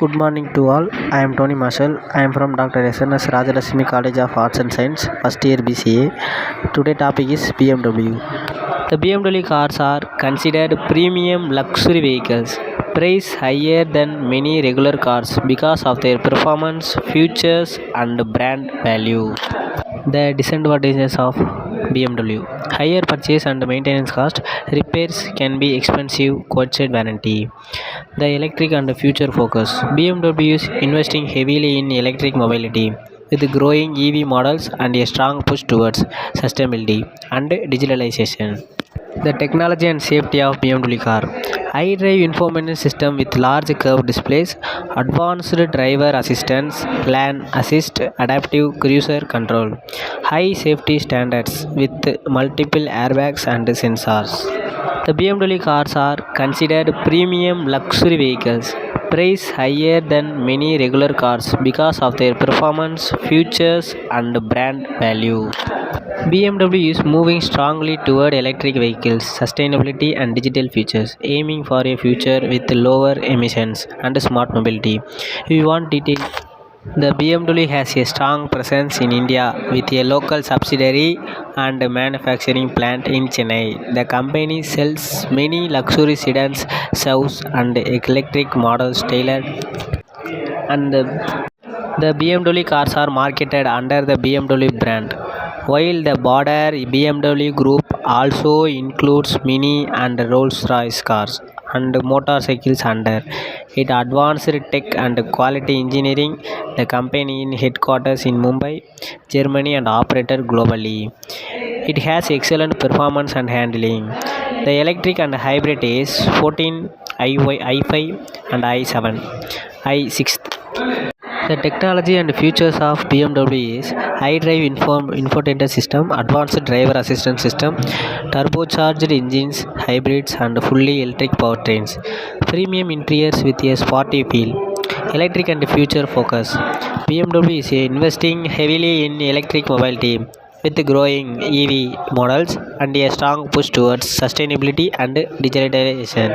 Good morning to all. I am Tony Marshall. I am from Dr. SNS Rajalakshmi College of Arts and Science, first year BCA. Today topic is BMW. The BMW cars are considered premium luxury vehicles, priced higher than many regular cars because of their performance, features, and brand value. The disadvantages of BMW: higher purchase and maintenance cost, repairs can be expensive, quoted warranty. The electric and future focus: BMW is investing heavily in electric mobility with growing EV models and a strong push towards sustainability and digitalization. The technology and safety of BMW car: iDrive infotainment system with large curved displays, advanced driver assistance, lane assist, adaptive cruise control, high safety standards with multiple airbags and sensors. The BMW cars are considered premium luxury vehicles, priced higher than many regular cars because of their performance, features, and brand value. BMW is moving strongly toward electric vehicles, sustainability, and digital features, aiming for a future with lower emissions and smart mobility. If you want details, the BMW has a strong presence in India with a local subsidiary and manufacturing plant in Chennai. The company sells many luxury sedans, SUVs, and electric models tailored, and the BMW cars are marketed under the BMW brand, while the broader BMW group also includes Mini and Rolls-Royce cars and motorcycles under it. Advanced tech and quality engineering: the company is headquarters in Mumbai, Germany, and operated globally. It has excellent performance and handling. The electric and hybrid is 14, i5, and i7, i6. The technology and features of BMW is iDrive infotainment system, advanced driver assistance system, turbocharged engines, hybrids, and fully electric powertrains, premium interiors with a sporty feel. Electric and future focus: BMW is investing heavily in electric mobility with growing EV models and a strong push towards sustainability and digitalization.